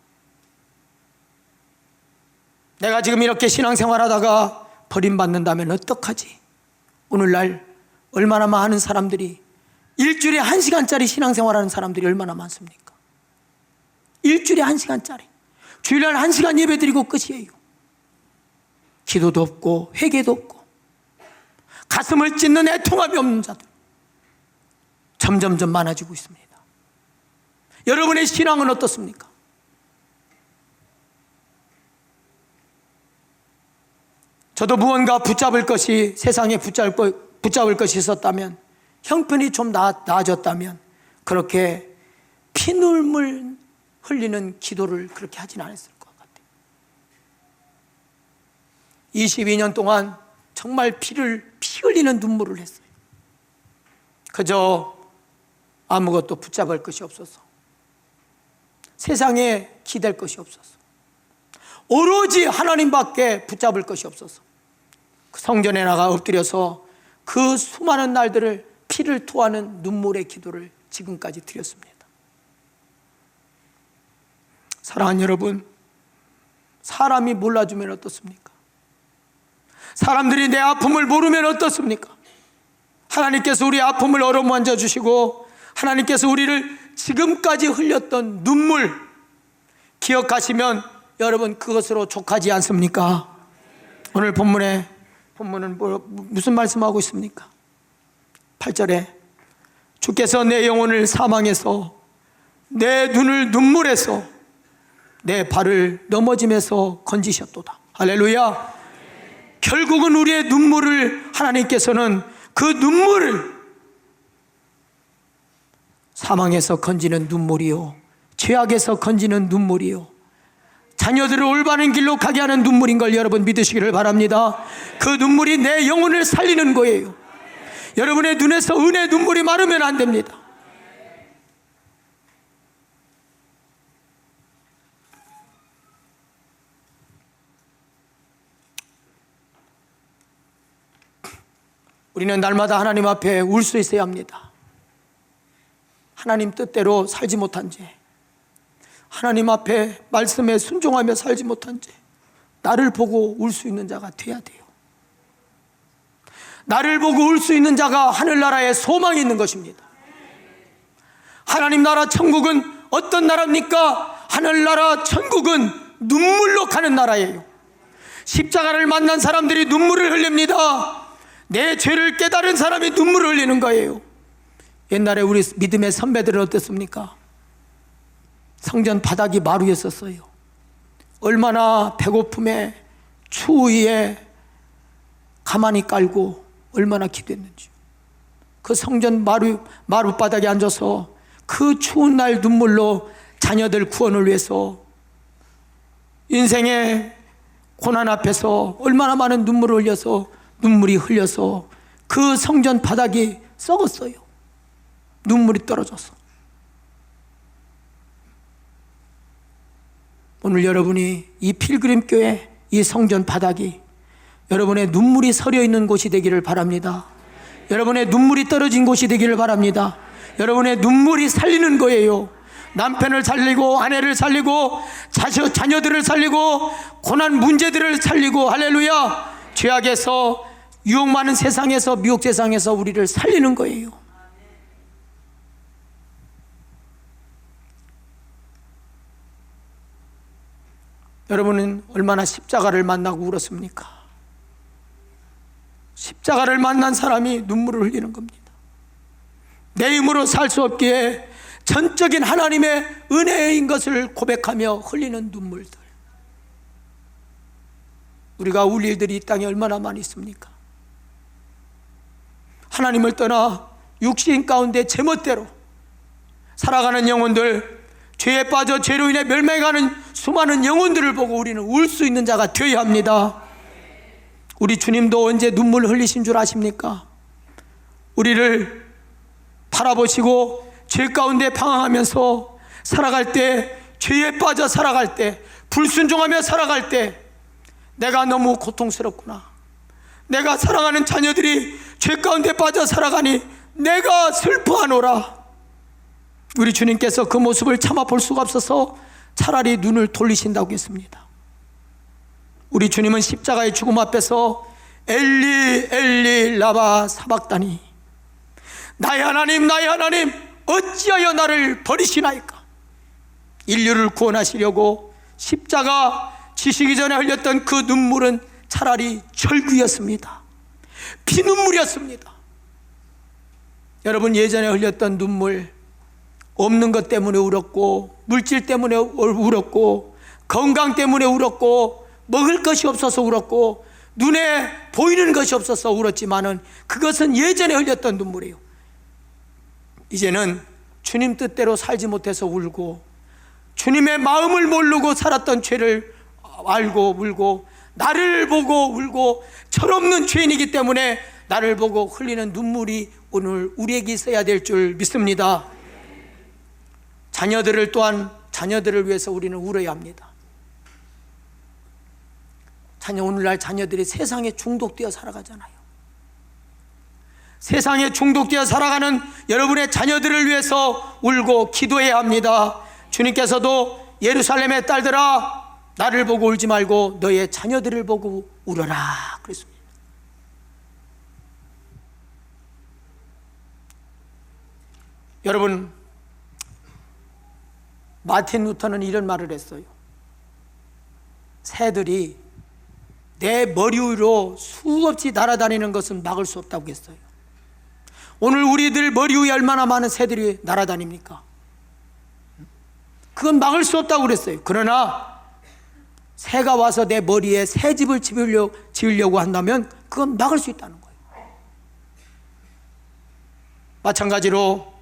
내가 지금 이렇게 신앙생활하다가 버림받는다면 어떡하지? 오늘날 얼마나 많은 사람들이 일주일에 1시간짜리 신앙생활하는 사람들이 얼마나 많습니까? 일주일에 1시간짜리, 주일날 1시간 예배드리고 끝이에요. 기도도 없고 회개도 없고 가슴을 찢는 애통함이 없는 자들 점점점 많아지고 있습니다. 여러분의 신앙은 어떻습니까? 저도 무언가 붙잡을 것이, 세상에 붙잡을 것이 있었다면, 형편이 좀 나아졌다면 그렇게 피눈물 흘리는 기도를 그렇게 하진 않았을 것 같아요. 22년 동안 정말 피 흘리는 눈물을 했어요. 그저 아무것도 붙잡을 것이 없어서, 세상에 기댈 것이 없어서, 오로지 하나님밖에 붙잡을 것이 없어서 그 성전에 나가 엎드려서 그 수많은 날들을 피를 토하는 눈물의 기도를 지금까지 드렸습니다. 사랑하는 여러분, 사람이 몰라주면 어떻습니까? 사람들이 내 아픔을 모르면 어떻습니까? 하나님께서 우리의 아픔을 어루만져 주시고 하나님께서 우리를 지금까지 흘렸던 눈물 기억하시면 여러분 그것으로 족하지 않습니까? 오늘 본문은 무슨 말씀하고 있습니까? 8절에 주께서 내 영혼을 사망에서, 내 눈을 눈물에서, 내 발을 넘어짐에서 건지셨도다. 할렐루야. 결국은 우리의 눈물을 하나님께서는 그 눈물을 사망에서 건지는 눈물이요, 죄악에서 건지는 눈물이요, 자녀들을 올바른 길로 가게 하는 눈물인 걸 여러분 믿으시기를 바랍니다. 그 눈물이 내 영혼을 살리는 거예요. 여러분의 눈에서 은혜 눈물이 마르면 안 됩니다. 우리는 날마다 하나님 앞에 울 수 있어야 합니다. 하나님 뜻대로 살지 못한 죄, 하나님 앞에 말씀에 순종하며 살지 못한 죄, 나를 보고 울 수 있는 자가 돼야 돼요. 나를 보고 울 수 있는 자가 하늘나라에 소망이 있는 것입니다. 하나님 나라 천국은 어떤 나라입니까? 하늘나라 천국은 눈물로 가는 나라예요. 십자가를 만난 사람들이 눈물을 흘립니다. 내 죄를 깨달은 사람이 눈물을 흘리는 거예요. 옛날에 우리 믿음의 선배들은 어땠습니까? 성전 바닥이 마루였었어요. 얼마나 배고픔에 추위에 가만히 깔고 얼마나 기도했는지. 그 성전 마루바닥에 앉아서 그 추운 날 눈물로 자녀들 구원을 위해서, 인생의 고난 앞에서 얼마나 많은 눈물을 흘려서 그 성전 바닥이 썩었어요. 눈물이 떨어져서. 오늘 여러분이 이 필그림 교회 이 성전 바닥이 여러분의 눈물이 서려 있는 곳이 되기를 바랍니다. 여러분의 눈물이 떨어진 곳이 되기를 바랍니다. 여러분의 눈물이 살리는 거예요. 남편을 살리고 아내를 살리고 자녀들을 살리고 고난 문제들을 살리고, 할렐루야, 죄악에서, 유혹 많은 세상에서, 미혹 세상에서 우리를 살리는 거예요. 여러분은 얼마나 십자가를 만나고 울었습니까? 십자가를 만난 사람이 눈물을 흘리는 겁니다. 내 힘으로 살 수 없기에 전적인 하나님의 은혜인 것을 고백하며 흘리는 눈물들. 우리가 울 일들이 이 땅에 얼마나 많이 있습니까? 하나님을 떠나 육신 가운데 제멋대로 살아가는 영혼들, 죄에 빠져 죄로 인해 멸망해가는 수많은 영혼들을 보고 우리는 울 수 있는 자가 되어야 합니다. 우리 주님도 언제 눈물 흘리신 줄 아십니까? 우리를 바라보시고 죄 가운데 방황하면서 살아갈 때, 죄에 빠져 살아갈 때, 불순종하며 살아갈 때 내가 너무 고통스럽구나, 내가 사랑하는 자녀들이 죄 가운데 빠져 살아가니 내가 슬퍼하노라. 우리 주님께서 그 모습을 참아 볼 수가 없어서 차라리 눈을 돌리신다고 했습니다. 우리 주님은 십자가의 죽음 앞에서 엘리 엘리 라바 사박다니, 나의 하나님 나의 하나님 어찌하여 나를 버리시나이까. 인류를 구원하시려고 십자가 지시기 전에 흘렸던 그 눈물은 차라리 절규였습니다. 피눈물이었습니다. 여러분, 예전에 흘렸던 눈물, 없는 것 때문에 울었고, 물질 때문에 울었고, 건강 때문에 울었고, 먹을 것이 없어서 울었고, 눈에 보이는 것이 없어서 울었지만은 그것은 예전에 흘렸던 눈물이에요. 이제는 주님 뜻대로 살지 못해서 울고, 주님의 마음을 모르고 살았던 죄를 알고 울고, 나를 보고 울고, 철없는 죄인이기 때문에 나를 보고 흘리는 눈물이 오늘 우리에게 있어야 될 줄 믿습니다. 자녀들을 또한 자녀들을 위해서 우리는 울어야 합니다. 오늘날 자녀들이 세상에 중독되어 살아가잖아요. 세상에 중독되어 살아가는 여러분의 자녀들을 위해서 울고 기도해야 합니다. 주님께서도 예루살렘의 딸들아, 나를 보고 울지 말고 너의 자녀들을 보고 울어라 그랬습니다. 여러분, 마틴 루터는 이런 말을 했어요. 새들이 내 머리 위로 수없이 날아다니는 것은 막을 수 없다고 했어요. 오늘 우리들 머리 위에 얼마나 많은 새들이 날아다닙니까? 그건 막을 수 없다고 그랬어요. 그러나 새가 와서 내 머리에 새집을 지으려고 한다면 그건 막을 수 있다는 거예요. 마찬가지로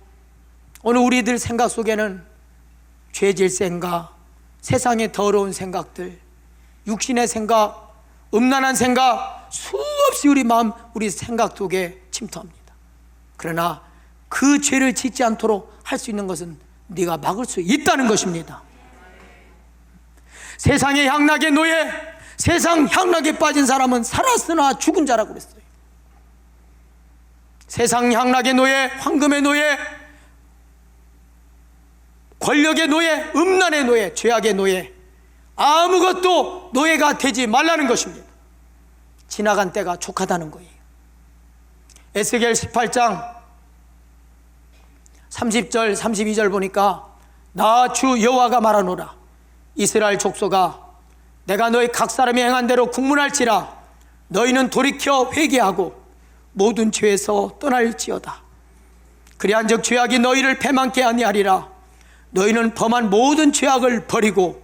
오늘 우리들 생각 속에는 죄질 생각, 세상의 더러운 생각들, 육신의 생각, 음란한 생각, 수없이 우리 마음, 우리 생각 속에 침투합니다. 그러나 그 죄를 짓지 않도록 할 수 있는 것은 네가 막을 수 있다는 것입니다. 세상의 향락에 노예, 세상 향락에 빠진 사람은 살았으나 죽은 자라고 그랬어요. 세상 향락의 노예, 황금의 노예, 권력의 노예, 음란의 노예, 죄악의 노예, 아무것도 노예가 되지 말라는 것입니다. 지나간 때가 족하다는 거예요. 에스겔 18장 30절 32절 보니까 나 주 여호와가 말하노라. 이스라엘 족속아, 내가 너희 각 사람이 행한 대로 국문할지라. 너희는 돌이켜 회개하고 모든 죄에서 떠날지어다. 그리한즉 죄악이 너희를 패망케 아니하리라. 너희는 범한 모든 죄악을 버리고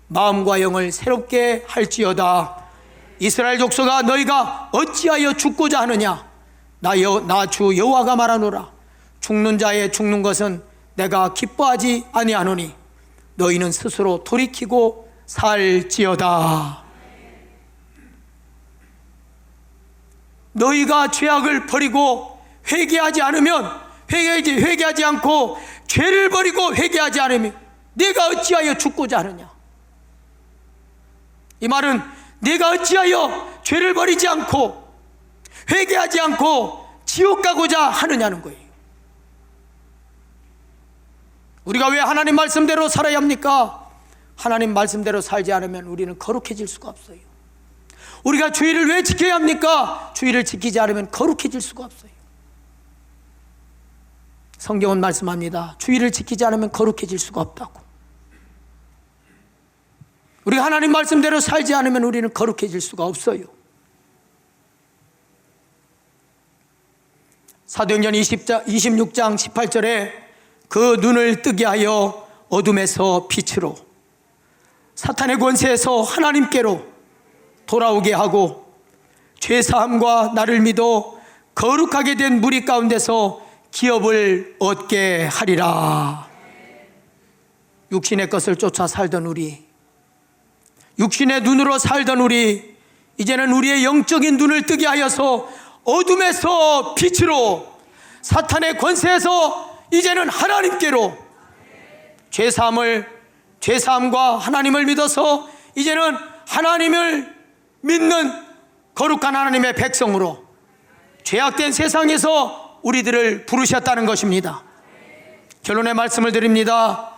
마음과 영을 새롭게 할지어다. 이스라엘 족속아, 너희가 어찌하여 죽고자 하느냐. 나 주 여호와가 말하노라. 죽는 자의 죽는 것은 내가 기뻐하지 아니하노니 너희는 스스로 돌이키고 살지어다. 너희가 죄악을 버리고 회개하지 않으면, 회개하지 않고 죄를 버리고 회개하지 않으면 네가 어찌하여 죽고자 하느냐. 이 말은 네가 어찌하여 죄를 버리지 않고 회개하지 않고 지옥 가고자 하느냐는 거예요. 우리가 왜 하나님 말씀대로 살아야 합니까? 하나님 말씀대로 살지 않으면 우리는 거룩해질 수가 없어요. 우리가 주의를 왜 지켜야 합니까? 주의를 지키지 않으면 거룩해질 수가 없어요. 성경은 말씀합니다. 주의를 지키지 않으면 거룩해질 수가 없다고. 우리가 하나님 말씀대로 살지 않으면 우리는 거룩해질 수가 없어요. 사도행전 26장 18절에 그 눈을 뜨게 하여 어둠에서 빛으로, 사탄의 권세에서 하나님께로 돌아오게 하고 죄사함과 나를 믿어 거룩하게 된 무리 가운데서 기업을 얻게 하리라. 육신의 것을 쫓아 살던 우리, 육신의 눈으로 살던 우리, 이제는 우리의 영적인 눈을 뜨게 하여서 어둠에서 빛으로, 사탄의 권세에서 이제는 하나님께로, 죄사함과 하나님을 믿어서 이제는 하나님을 믿는 거룩한 하나님의 백성으로 죄악된 세상에서 우리들을 부르셨다는 것입니다. 결론의 말씀을 드립니다.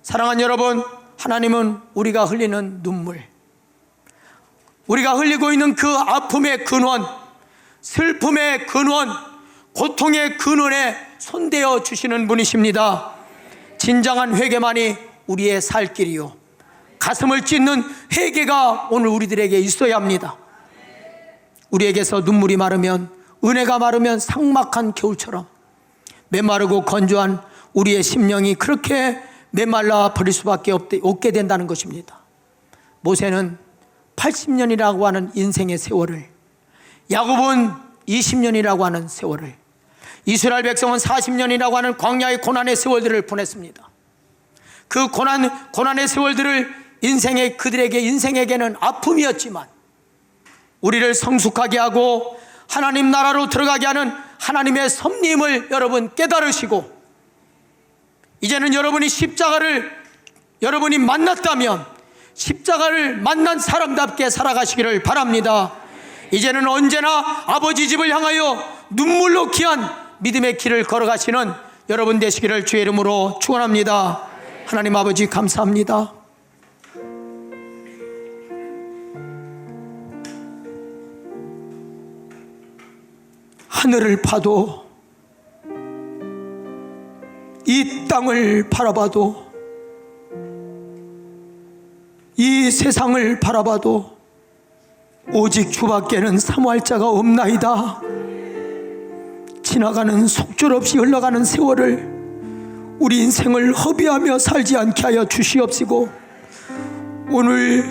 사랑하는 여러분, 하나님은 우리가 흘리는 눈물, 우리가 흘리고 있는 그 아픔의 근원, 슬픔의 근원, 고통의 근원에 손대어 주시는 분이십니다. 진정한 회개만이 우리의 살 길이요, 가슴을 찢는 회개가 오늘 우리들에게 있어야 합니다. 우리에게서 눈물이 마르면, 은혜가 마르면 삭막한 겨울처럼 메마르고 건조한 우리의 심령이 그렇게 메말라 버릴 수밖에 없게 된다는 것입니다. 모세는 80년이라고 하는 인생의 세월을, 야곱은 20년이라고 하는 세월을, 이스라엘 백성은 40년이라고 하는 광야의 고난의 세월들을 보냈습니다. 그 고난의 세월들을 그들에게 인생에게는 아픔이었지만 우리를 성숙하게 하고 하나님 나라로 들어가게 하는 하나님의 섭리임을 여러분 깨달으시고, 이제는 여러분이 여러분이 만났다면 십자가를 만난 사람답게 살아가시기를 바랍니다. 이제는 언제나 아버지 집을 향하여 눈물로 귀한 믿음의 길을 걸어가시는 여러분 되시기를 주의 이름으로 축원합니다. 하나님 아버지 감사합니다. 하늘을 봐도, 이 땅을 바라봐도, 이 세상을 바라봐도 오직 주밖에는 사모할 자가 없나이다. 지나가는 속절없이 흘러가는 세월을 우리 인생을 허비하며 살지 않게 하여 주시옵시고, 오늘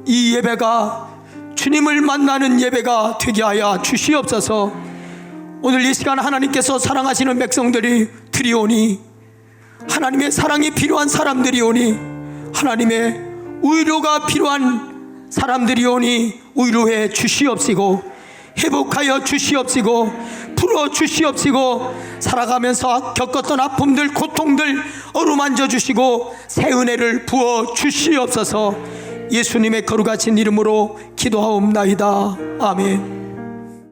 이 예배가 주님을 만나는 예배가 되게 하여 주시옵소서. 오늘 이 시간 하나님께서 사랑하시는 백성들이 드리오니, 하나님의 사랑이 필요한 사람들이 오니, 하나님의 위로가 필요한 사람들이 오니 위로해 주시옵시고, 회복하여 주시옵시고, 풀어 주시옵시고, 살아가면서 겪었던 아픔들, 고통들 어루만져 주시고 새 은혜를 부어 주시옵소서. 예수님의 거룩하신 이름으로 기도하옵나이다. 아멘.